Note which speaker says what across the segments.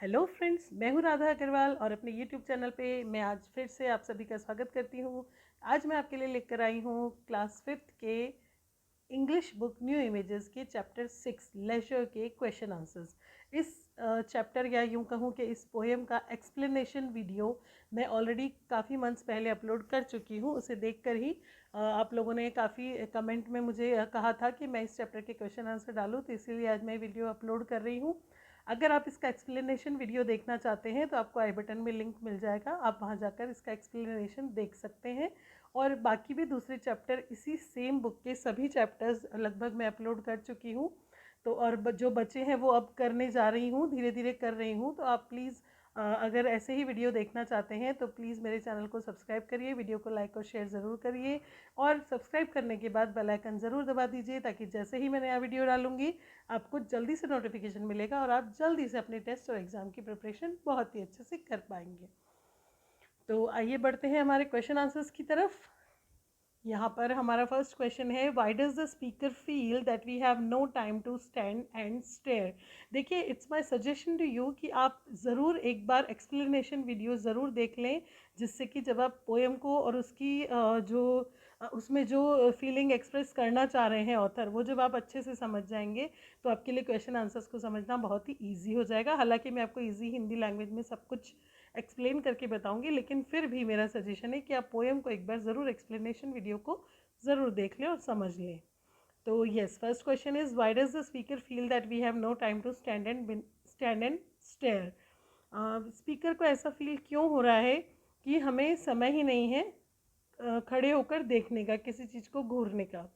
Speaker 1: Hello friends, मैं हूँ राधा अग्रवाल और अपने यूट्यूब चैनल पे मैं आज फिर से आप सभी का स्वागत करती हूँ। आज मैं आपके लिए लेकर आई हूँ क्लास 5th के इंग्लिश बुक न्यू इमेजेस के चैप्टर 6 लेजर के क्वेश्चन आंसर्स। इस चैप्टर या यूँ कहूँ कि इस पोएम का एक्सप्लेनेशन वीडियो मैं ऑलरेडी काफ़ी मंथ्स पहले अपलोड कर चुकी हूँ। उसे देखकर ही आप लोगों ने काफ़ी कमेंट में मुझे कहा था कि मैं इस चैप्टर के क्वेश्चन आंसर डालूँ, तो इसीलिए आज मैं वीडियो अपलोड कर रही हूँ। अगर आप इसका एक्सप्लेनेशन वीडियो देखना चाहते हैं तो आपको आई बटन में लिंक मिल जाएगा, आप वहां जाकर इसका एक्सप्लेनेशन देख सकते हैं। और बाकी भी दूसरे चैप्टर, इसी सेम बुक के सभी चैप्टर्स लगभग मैं अपलोड कर चुकी हूँ। तो और जो बचे हैं वो अब करने जा रही हूँ, धीरे धीरे कर रही हूँ। तो आप प्लीज़ अगर ऐसे ही वीडियो देखना चाहते हैं तो प्लीज़ मेरे चैनल को सब्सक्राइब करिए, वीडियो को लाइक और शेयर ज़रूर करिए। और सब्सक्राइब करने के बाद बेल आइकन ज़रूर दबा दीजिए, ताकि जैसे ही मैं नया वीडियो डालूंगी आपको जल्दी से नोटिफिकेशन मिलेगा और आप जल्दी से अपने टेस्ट और एग्ज़ाम की प्रिपरेशन बहुत ही अच्छे से कर पाएंगे। तो आइए बढ़ते हैं हमारे क्वेश्चन आंसर्स की तरफ। यहाँ पर हमारा फर्स्ट क्वेश्चन है, why does the speaker feel that we have no time to stand and stare. देखिए, it's my suggestion to you कि आप ज़रूर एक बार एक्सप्लेनेशन वीडियो ज़रूर देख लें, जिससे कि जब आप पोएम को और उसकी उसमें जो फीलिंग एक्सप्रेस करना चाह रहे हैं ऑथर, वो जब आप अच्छे से समझ जाएंगे तो आपके लिए क्वेश्चन आंसर्स को समझना बहुत ही ईजी हो जाएगा। हालांकि मैं आपको ईजी हिंदी लैंग्वेज में सब कुछ एक्सप्लेन करके बताऊंगी, लेकिन फिर भी मेरा सजेशन है कि आप पोएम को एक बार ज़रूर एक्सप्लेनेशन वीडियो को ज़रूर देख लें और समझ लें। तो yes, first question is, why does the speaker feel that we have no time to stand and stare. Speaker को ऐसा फील क्यों हो रहा है कि हमें समय ही नहीं है खड़े होकर देखने का, किसी चीज़ को घूरने का।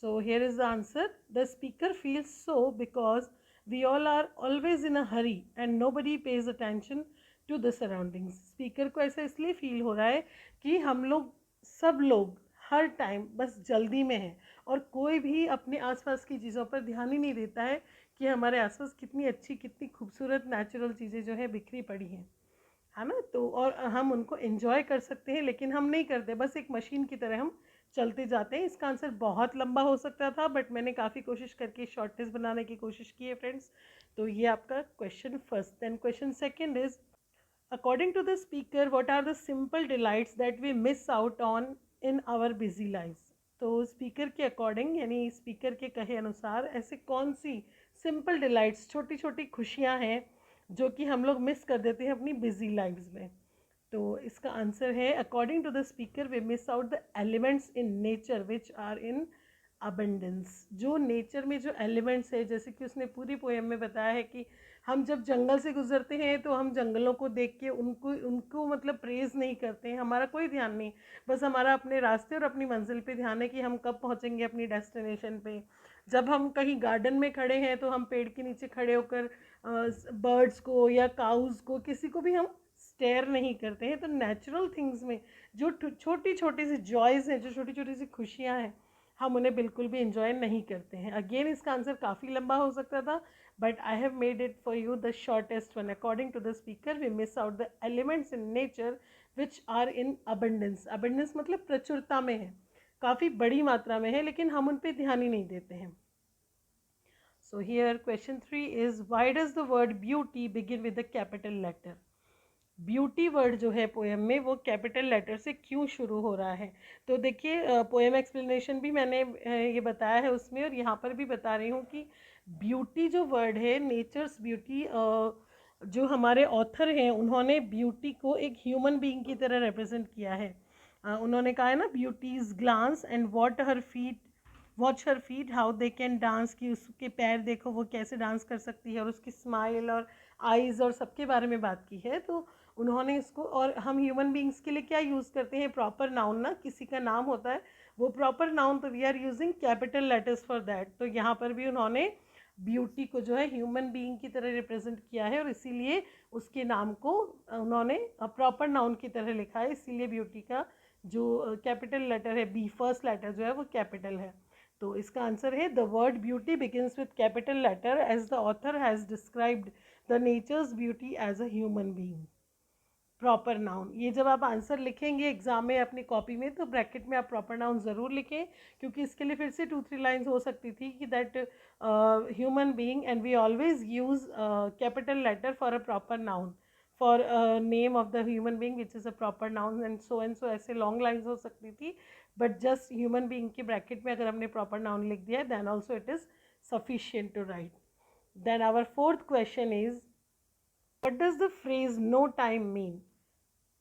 Speaker 1: So here is the answer. The speaker feels so because we all are always in a hurry and nobody pays attention to the surroundings. Speaker को ऐसा इसलिए फील हो रहा है कि हम लोग, सब लोग हर टाइम बस जल्दी में हैं और कोई भी अपने आसपास की चीज़ों पर ध्यान ही नहीं देता है कि हमारे आसपास कितनी अच्छी, कितनी खूबसूरत नेचुरल चीज़ें जो है बिखरी पड़ी हैं, है ना। तो और हम उनको एंजॉय कर सकते हैं, लेकिन हम नहीं करते, बस एक मशीन की तरह हम चलते जाते हैं। इसका आंसर बहुत लंबा हो सकता था, बट मैंने काफ़ी कोशिश करके शॉर्टेज बनाने की कोशिश की है फ्रेंड्स। तो ये आपका question first. Then question second is, according to the speaker what are the simple delights that we miss out on in our busy lifes. तो स्पीकर के अकॉर्डिंग, यानी स्पीकर के कहे अनुसार, ऐसे कौन सी सिंपल डिलाइट्स, छोटी छोटी खुशियाँ हैं जो कि हम लोग मिस कर देते हैं अपनी बिजी लाइफ्स में। तो इसका आंसर है, according to the speaker we miss out the elements in nature which are in abundance. जो नेचर में जो एलिमेंट्स है, जैसे कि उसने पूरी पोएम में बताया है कि हम जब जंगल से गुजरते हैं तो हम जंगलों को देख के उनको उनको मतलब प्रेज़ नहीं करते हैं, हमारा कोई ध्यान नहीं, बस हमारा अपने रास्ते और अपनी मंजिल पे ध्यान है कि हम कब पहुंचेंगे अपनी डेस्टिनेशन पे। जब हम कहीं गार्डन में खड़े हैं तो हम पेड़ के नीचे खड़े होकर बर्ड्स को या काउज़ को, किसी को भी हम स्टेयर नहीं करते हैं। तो नेचुरल थिंग्स में जो छोटी छोटी सी जॉयज़ हैं, जो छोटी छोटी सी खुशियाँ हैं, हम उन्हें बिल्कुल भी इंजॉय नहीं करते हैं। अगेन इसका आंसर काफ़ी लंबा हो सकता था, but I have made it for you the shortest one. According to the speaker we miss out the elements in nature which are in abundance. Abundance मतलब प्रचुरता में है, काफ़ी बड़ी मात्रा में है, लेकिन हम उन पर ध्यान ही नहीं देते हैं। So here question 3 is, why does the word beauty begin with a capital letter? Beauty word जो है पोएम में वो कैपिटल लेटर से क्यों शुरू हो रहा है। तो देखिए, पोएम एक्सप्लेनेशन भी मैंने ये बताया है उसमें, और यहाँ पर भी बता रही हूँ कि ब्यूटी जो वर्ड है, नेचर्स ब्यूटी, जो हमारे ऑथर हैं उन्होंने ब्यूटी को एक ह्यूमन बीइंग की तरह रिप्रेजेंट किया है। उन्होंने कहा है ना, beauty's glance and watch her feet how they can dance, कि उसके पैर देखो वो कैसे डांस कर सकती है, और उसकी स्माइल और आईज़ और सबके बारे में बात की है। तो उन्होंने इसको, और हम ह्यूमन बींग्स के लिए क्या यूज़ करते हैं, प्रॉपर नाउन ना, किसी का नाम होता है वो प्रॉपर नाउन, तो we are using capital letters for that. तो यहाँ पर भी उन्होंने ब्यूटी को जो है ह्यूमन बीइंग की तरह रिप्रेजेंट किया है, और इसीलिए उसके नाम को उन्होंने प्रॉपर नाउन की तरह लिखा है। इसीलिए ब्यूटी का जो कैपिटल लेटर है, बी, फर्स्ट लेटर जो है वो कैपिटल है। तो इसका आंसर है, the word beauty begins with capital letter as the author has described the nature's beauty as a human being. Proper noun. ये जब आप आंसर लिखेंगे एग्जाम में अपनी कॉपी में तो ब्रैकेट में आप प्रॉपर नाउन ज़रूर लिखें, क्योंकि इसके लिए फिर से 2-3 लाइन्स हो सकती थी कि that human being and we always use capital letter for a proper noun, for name of the human being which is a proper noun and so, ऐसे लॉन्ग लाइन्स हो सकती थी। बट जस्ट ह्यूमन बीइंग के bracket में अगर हमने proper noun लिख दिया है then also it is sufficient to write. Then our fourth question is, what does the phrase no time mean?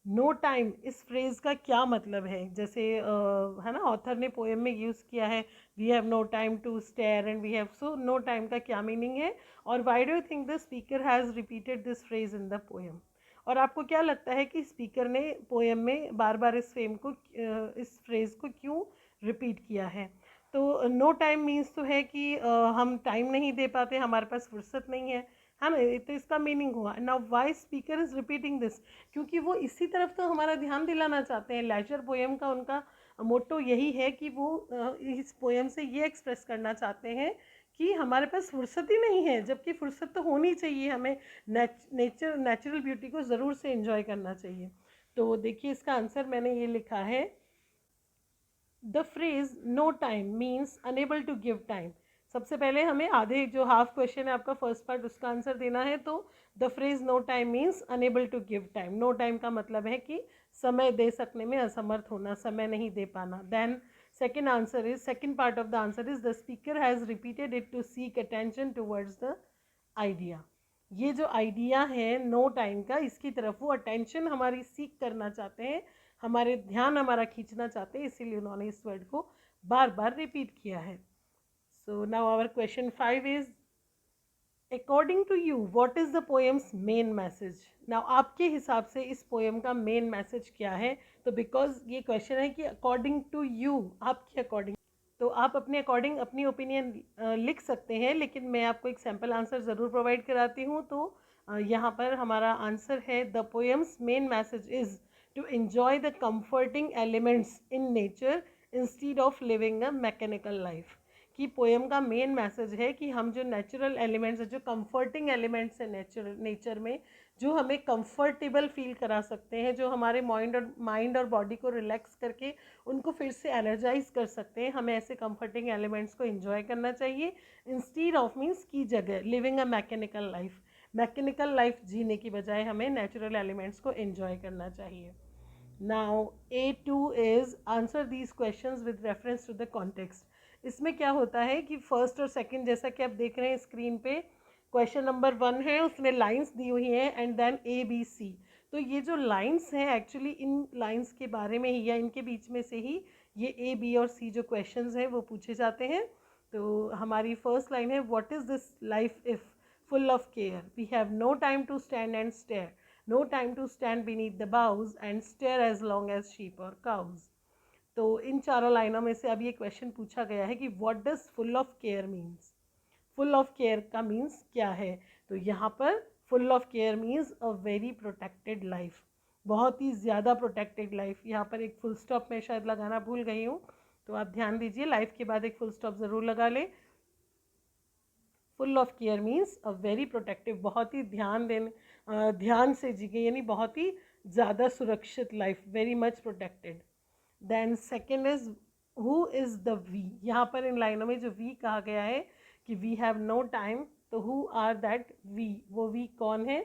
Speaker 1: No time, इस फ्रेज का क्या मतलब है? जैसे है ना, ऑथर ने पोएम में यूज़ किया है we have no time to stare and we have, so no time का क्या मीनिंग है, और why do you think the speaker has repeated this phrase in the poem? और आपको क्या लगता है कि स्पीकर ने पोएम में बार बार इस इस फ्रेज को क्यों रिपीट किया है? तो नो टाइम मीन्स तो है कि हम टाइम नहीं दे पाते, हमारे पास फुर्सत नहीं है ना, तो इसका मीनिंग हुआ। Now why speaker is repeating this? क्योंकि वो इसी तरफ तो हमारा ध्यान दिलाना चाहते हैं। लेजर पोएम का उनका मोटो यही है कि वो इस पोएम से ये एक्सप्रेस करना चाहते हैं कि हमारे पास फुर्सत ही नहीं है, जबकि फुर्सत तो होनी चाहिए, हमें नेचुरल ब्यूटी को ज़रूर से एंजॉय करना चाहिए। तो देखिए इसका आंसर मैंने ये लिखा है, the phrase no time means unable to give time. सबसे पहले हमें आधे जो हाफ क्वेश्चन है आपका फर्स्ट पार्ट उसका आंसर देना है। तो the phrase no time means unable to give time, no time का मतलब है कि समय दे सकने में असमर्थ होना, समय नहीं दे पाना। Then second answer is, second part of the answer is the speaker has repeated it to seek attention towards the idea. ये जो आइडिया है नो टाइम का, इसकी तरफ वो अटेंशन हमारी सीख करना चाहते हैं, हमारे ध्यान हमारा खींचना चाहते हैं, इसीलिए उन्होंने इस वर्ड को बार बार रिपीट किया है। So now our question 5 is, according to you what is the poem's main message? Now आपके हिसाब से इस पोएम का मेन मैसेज क्या है? तो बिकॉज ये क्वेश्चन है कि अकॉर्डिंग टू यू, आपके अकॉर्डिंग, तो आप अपने अकॉर्डिंग अपनी ओपिनियन लिख सकते हैं, लेकिन मैं आपको एक सैम्पल आंसर ज़रूर प्रोवाइड कराती हूँ। तो यहाँ पर हमारा आंसर है, the poem's main message is to enjoy the comforting elements in nature instead of living a mechanical life। कि पोएम का मेन मैसेज है कि हम जो नेचुरल एलिमेंट्स है, जो कंफर्टिंग एलिमेंट्स है नेचर में, जो हमें कंफर्टेबल फील करा सकते हैं, जो हमारे माइंड और बॉडी को रिलैक्स करके उनको फिर से एनर्जाइज कर सकते हैं, हमें ऐसे कंफर्टिंग एलिमेंट्स को एंजॉय करना चाहिए इंस्टीड ऑफ, मीन्स की जगह, living a mechanical life. Mechanical life जीने की बजाय हमें नेचुरल एलिमेंट्स को एंजॉय करना चाहिए। Now A2 is answer these questions with reference to the context. इसमें क्या होता है कि फर्स्ट और सेकंड, जैसा कि आप देख रहे हैं स्क्रीन पे, क्वेश्चन नंबर 1 है, उसमें लाइंस दी हुई हैं एंड देन ABC। तो ये जो लाइंस हैं एक्चुअली इन लाइंस के बारे में ही या इनके बीच में से ही ये A, B और C जो क्वेश्चंस हैं वो पूछे जाते हैं। तो हमारी फर्स्ट लाइन है, what is this life if full of care, we have no time to stand and stare, no time to stand beneath the boughs and stare as long as sheep or cows। तो इन चारों लाइनों में से अब ये question पूछा गया है कि what does full of care means? Full of care का मीन्स क्या है? तो यहाँ पर full of care means a very protected life, बहुत ही ज़्यादा प्रोटेक्टेड लाइफ। यहाँ पर एक फुल स्टॉप मैं शायद लगाना भूल गई हूँ, तो आप ध्यान दीजिए, लाइफ के बाद एक फुल स्टॉप ज़रूर लगा लें। Full of care means a very protective, बहुत ही ध्यान से जी गई, यानी बहुत ही ज़्यादा सुरक्षित life, very much protected. Then second is, who is the we? यहाँ पर इन लाइनों में जो वी कहा गया है कि वी हैव नो टाइम, तो हु आर दैट वी? वो वी कौन है?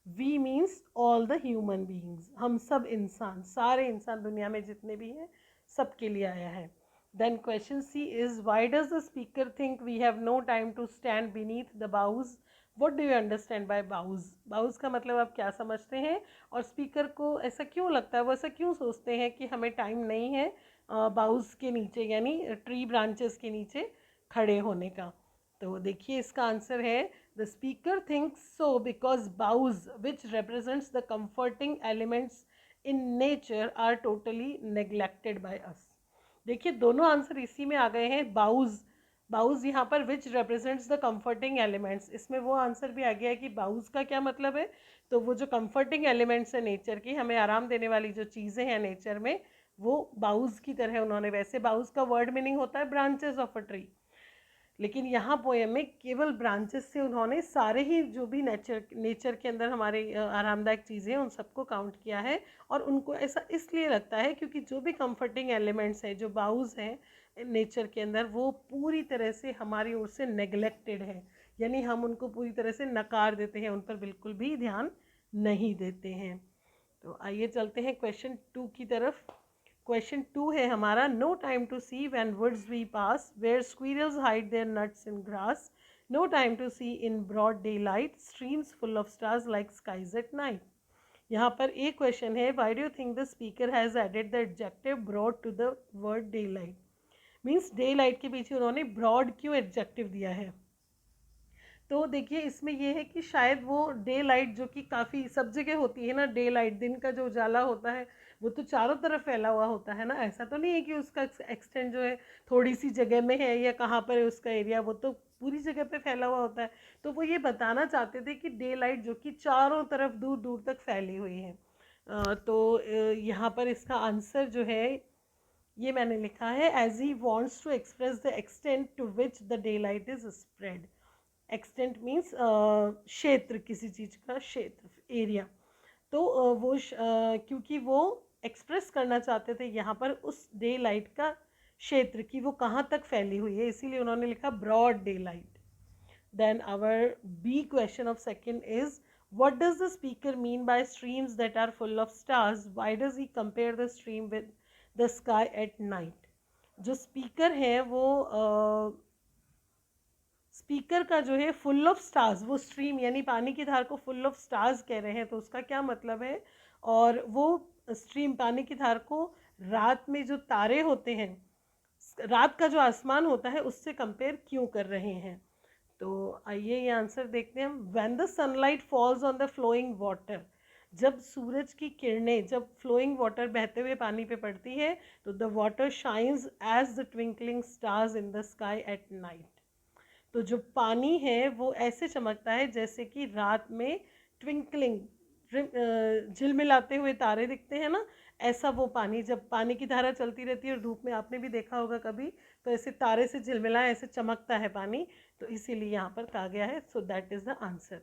Speaker 1: We means all the human beings, हम सब इंसान, सारे इंसान दुनिया में जितने भी हैं सबके लिए आया है। Then question C is, why does the speaker think we have no time to stand beneath the boughs? What do you understand by boughs? Boughs का मतलब आप क्या समझते हैं, और स्पीकर को ऐसा क्यों लगता है, वो ऐसा क्यों सोचते हैं कि हमें टाइम नहीं है बाउज के नीचे, यानी ट्री ब्रांचेस के नीचे खड़े होने का? तो देखिए इसका आंसर है, the speaker thinks so because boughs which represents the comforting elements in nature are totally neglected by us। देखिए दोनों आंसर इसी में आ गए हैं। बाउज यहाँ पर विच represents द comforting elements, इसमें वो आंसर भी आ गया है कि बाउज का क्या मतलब है। तो वो जो comforting elements है नेचर की, हमें आराम देने वाली जो चीज़ें हैं नेचर में, वो बाउज की तरह उन्होंने, वैसे बाउज का वर्ड मीनिंग होता है ब्रांचेस ऑफ अ ट्री, लेकिन यहाँ पोएम में केवल ब्रांचेस से उन्होंने सारे ही जो भी नेचर के अंदर हमारे आरामदायक चीज़ें हैं उन सबको काउंट किया है। और उनको ऐसा इसलिए लगता है क्योंकि जो भी कंफर्टिंग एलिमेंट्स हैं, जो बाउज हैं नेचर के अंदर, वो पूरी तरह से हमारी ओर से नेग्लेक्टेड है, यानी हम उनको पूरी तरह से नकार देते हैं, उन पर बिल्कुल भी ध्यान नहीं देते हैं। तो आइए चलते हैं क्वेश्चन 2 की तरफ। क्वेश्चन 2 है हमारा, no time to see when woods we pass where squirrels hide their nuts in grass, no time to see in broad daylight streams full of stars like skies at night. यहाँ पर एक question है, why do you think the speaker has added the adjective broad to the word daylight. Means daylight के पीछे उन्होंने broad क्यों adjective दिया है। तो देखिए इसमें यह है कि शायद वो डे लाइट जो कि काफ़ी सब जगह होती है ना, डे लाइट दिन का जो उजाला होता है वो तो चारों तरफ फैला हुआ होता है ना, ऐसा तो नहीं है कि उसका एक्सटेंड जो है थोड़ी सी जगह में है या कहाँ पर है उसका एरिया, वो तो पूरी जगह पे फैला हुआ होता है। तो वो ये बताना चाहते थे कि डे लाइट जो कि चारों तरफ दूर दूर तक फैली हुई है। तो यहाँ पर इसका आंसर जो है ये मैंने लिखा है, as he wants to express the extent to which the daylight is spread. Extent means क्षेत्र, किसी चीज़ का क्षेत्र, एरिया। तो वो क्योंकि वो एक्सप्रेस करना चाहते थे यहाँ पर उस डे लाइट का क्षेत्र कि वो कहाँ तक फैली हुई है, इसीलिए उन्होंने लिखा broad daylight. Then our B question of second is, what does the speaker mean by streams that are full of stars? Why does he compare the stream with the sky at night? जो speaker है वो speaker का जो है full of stars, वो stream यानी पानी की धार को फुल ऑफ स्टार्स कह रहे हैं, तो उसका क्या मतलब है। और वो स्ट्रीम पानी की धार को रात में जो तारे होते हैं, रात का जो आसमान होता है उससे कंपेयर क्यों कर रहे हैं। तो आइए ये आंसर देखते हैं हम। When the sunlight falls on the flowing water, जब सूरज की किरणें जब फ्लोइंग वाटर बहते हुए पानी पे पड़ती है तो the water shines as the twinkling stars in the sky at night. तो जो पानी है वो ऐसे चमकता है जैसे कि रात में ट्विंकलिंग झिलमिलाते हुए तारे दिखते हैं ना, ऐसा वो पानी, जब पानी की धारा चलती रहती है और धूप में आपने भी देखा होगा कभी, तो ऐसे तारे से झिलमिलाए ऐसे चमकता है पानी, तो इसीलिए यहाँ पर कहा गया है। So that is the answer.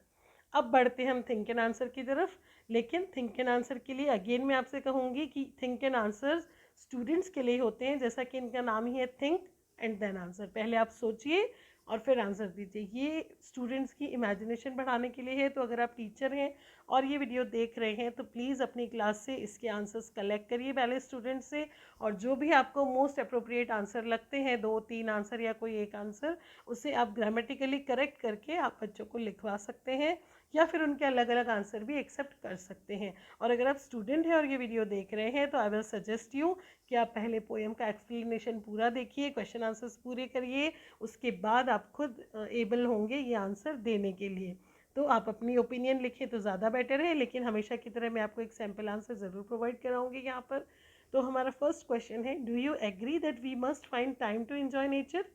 Speaker 1: अब बढ़ते हैं हम थिंक एंड आंसर की तरफ। लेकिन थिंक एंड आंसर के लिए अगेन मैं आपसे कहूँगी कि थिंक एंड आंसर स्टूडेंट्स के लिए होते हैं, जैसा कि इनका नाम ही है थिंक एंड देन आंसर। पहले आप सोचिए और फिर आंसर दीजिए। ये स्टूडेंट्स की इमेजिनेशन बढ़ाने के लिए है। तो अगर आप टीचर हैं और ये वीडियो देख रहे हैं तो प्लीज़ अपनी क्लास से इसके आंसर्स कलेक्ट करिए पहले स्टूडेंट से, और जो भी आपको मोस्ट अप्रोप्रिएट आंसर लगते हैं, 2-3 आंसर या कोई एक आंसर, उसे आप ग्रामेटिकली करेक्ट करके आप बच्चों को लिखवा सकते हैं, या फिर उनके अलग अलग आंसर भी एक्सेप्ट कर सकते हैं। और अगर आप स्टूडेंट हैं और ये वीडियो देख रहे हैं तो आई विल सजेस्ट यू कि आप पहले पोएम का एक्सप्लेनेशन पूरा देखिए, क्वेश्चन आंसर्स पूरे करिए, उसके बाद आप खुद एबल होंगे ये आंसर देने के लिए। तो आप अपनी ओपिनियन लिखें तो ज़्यादा बेटर है, लेकिन हमेशा की तरह मैं आपको एक सैम्पल आंसर ज़रूर प्रोवाइड कराऊंगी यहाँ पर। तो हमारा फर्स्ट क्वेश्चन है, do you agree that we must find time to enjoy nature.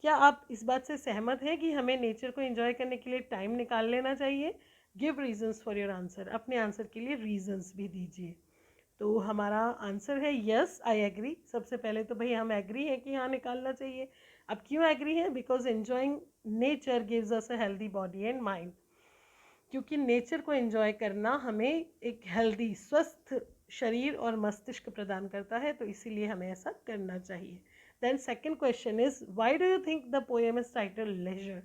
Speaker 1: क्या आप इस बात से सहमत हैं कि हमें नेचर को एंजॉय करने के लिए टाइम निकाल लेना चाहिए। Give reasons for your answer, अपने आंसर के लिए रीजंस भी दीजिए। तो हमारा आंसर है यस आई एग्री। सबसे पहले तो भाई हम एग्री हैं कि हाँ निकालना चाहिए। अब क्यों एग्री है, because enjoying nature gives us a healthy body and mind. क्योंकि नेचर को एंजॉय करना हमें एक हेल्दी स्वस्थ शरीर और मस्तिष्क प्रदान करता है, तो इसीलिए हमें ऐसा करना चाहिए। Then second question is, why do you think the poem is title leisure.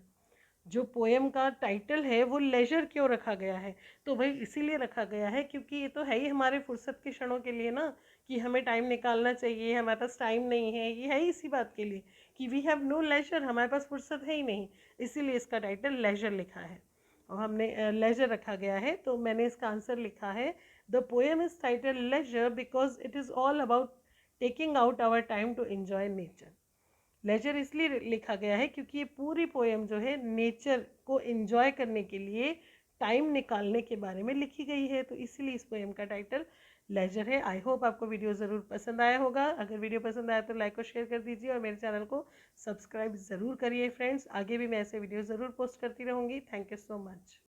Speaker 1: जो पोएम का टाइटल है वो लेजर क्यों रखा गया है। तो भाई इसीलिए रखा गया है क्योंकि ये तो है ही हमारे फुर्सत के क्षणों के लिए ना, कि हमें टाइम निकालना चाहिए, हमारे पास टाइम नहीं है, ये है ही इसी बात के लिए कि वी हैव नो लेजर, हमारे पास फुर्सत है ही नहीं, इसीलिए इसका टाइटल लेजर लिखा है और हमने लेजर रखा गया है। तो मैंने इसका आंसर लिखा है, the poem is title leisure because it is all about taking out our time to enjoy nature. Leisure इसलिए लिखा गया है क्योंकि ये पूरी पोएम जो है नेचर को एंजॉय करने के लिए टाइम निकालने के बारे में लिखी गई है, तो इसीलिए इस पोएम का टाइटल लेजर है। आई होप आपको वीडियो ज़रूर पसंद आया होगा। अगर वीडियो पसंद आया तो लाइक और शेयर कर दीजिए और मेरे चैनल को सब्सक्राइब ज़रूर करिए फ्रेंड्स। आगे भी मैं ऐसे वीडियो ज़रूर पोस्ट करती रहूँगी। Thank you so much.